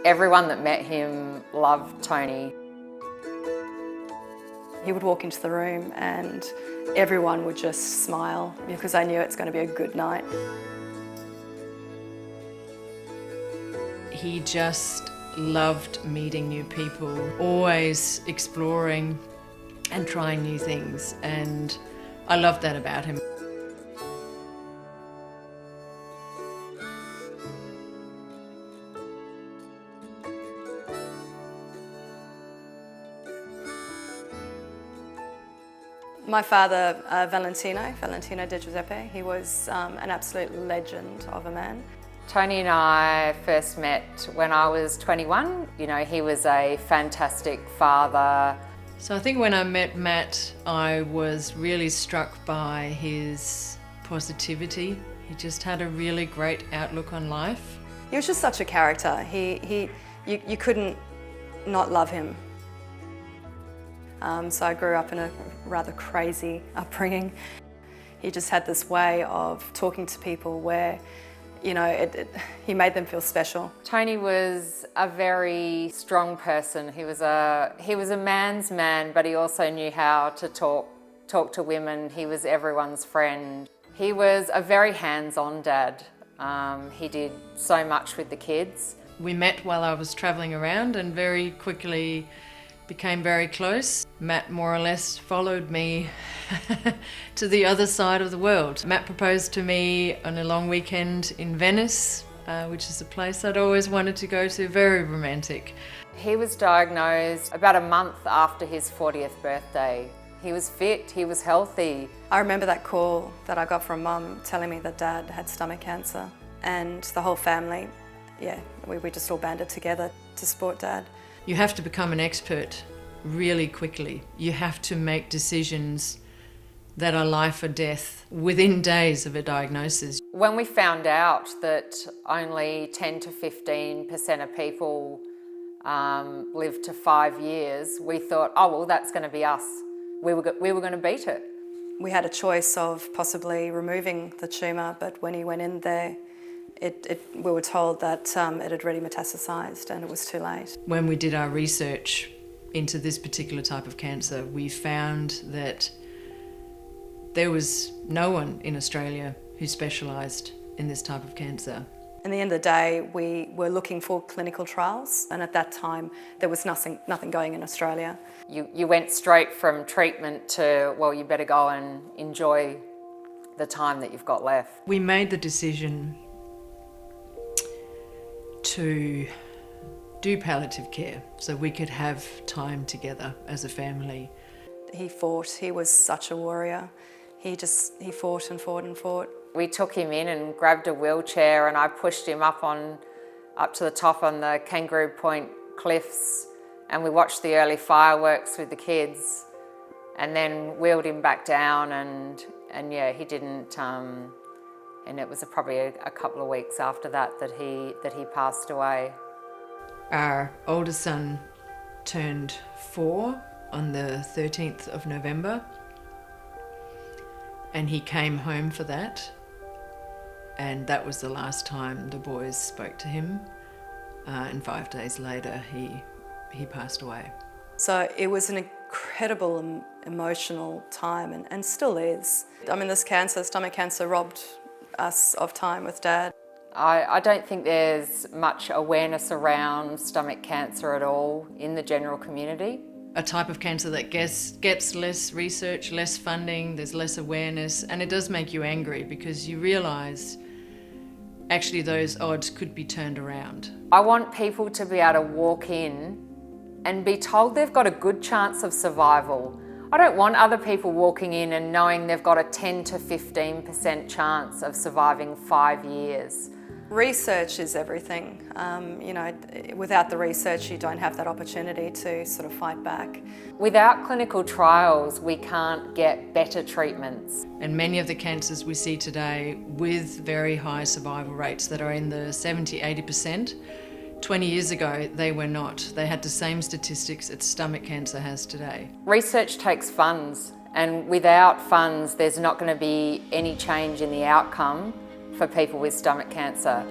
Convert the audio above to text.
Everyone that met him loved Tony. He would walk into the room and everyone would just smile because they knew it's going to be a good night. He just loved meeting new people, always exploring and trying new things, and I loved that about him. My father, Valentino De Giuseppe, he was an absolute legend of a man. Tony and I first met when I was 21. You know, he was a fantastic father. So I think when I met Matt, I was really struck by his positivity. He just had a really great outlook on life. He was just such a character. You couldn't not love him. So I grew up in a rather crazy upbringing. He just had this way of talking to people where, you know, he made them feel special. Tony was a very strong person. He was a man's man, but he also knew how to talk to women. He was everyone's friend. He was a very hands-on dad. He did so much with the kids. We met while I was travelling around and very quickly became very close. Matt more or less followed me to the other side of the world. Matt proposed to me on a long weekend in Venice, which is a place I'd always wanted to go to, very romantic. He was diagnosed about a month after his 40th birthday. He was fit, he was healthy. I remember that call that I got from Mum telling me that Dad had stomach cancer, and the whole family, we just all banded together to support Dad. You have to become an expert really quickly. You have to make decisions that are life or death within days of a diagnosis. When we found out that only 10 to 15% of people live to 5 years, we thought, oh, well, that's going to be us. We were going to beat it. We had a choice of possibly removing the tumour, but when he went in there, we were told that it had already metastasised and it was too late. When we did our research into this particular type of cancer, we found that there was no one in Australia who specialised in this type of cancer. In the end of the day, we were looking for clinical trials, and at that time there was nothing going in Australia. You went straight from treatment to, well, you better go and enjoy the time that you've got left. We made the decision to do palliative care so we could have time together as a family. He fought. He was such a warrior. He fought and fought and fought. We took him in and grabbed a wheelchair and I pushed him up to the top on the Kangaroo Point cliffs, and we watched the early fireworks with the kids and then wheeled him back down and he didn't, and it was probably a couple of weeks after that he passed away. Our oldest son turned 4 on the 13th of November, and he came home for that, and that was the last time the boys spoke to him, and 5 days later he passed away. So it was an incredible emotional time, and still is. I mean, this cancer, stomach cancer, robbed us of time with Dad. I don't think there's much awareness around stomach cancer at all in the general community. A type of cancer that gets less research, less funding, there's less awareness, and it does make you angry because you realise actually those odds could be turned around. I want people to be able to walk in and be told they've got a good chance of survival. I don't want other people walking in and knowing they've got a 10 to 15% chance of surviving 5 years. Research is everything. Without the research, you don't have that opportunity to sort of fight back. Without clinical trials, we can't get better treatments. And many of the cancers we see today with very high survival rates that are in the 70–80%, 20 years ago, they were not. They had the same statistics that stomach cancer has today. Research takes funds, and without funds, there's not going to be any change in the outcome for people with stomach cancer.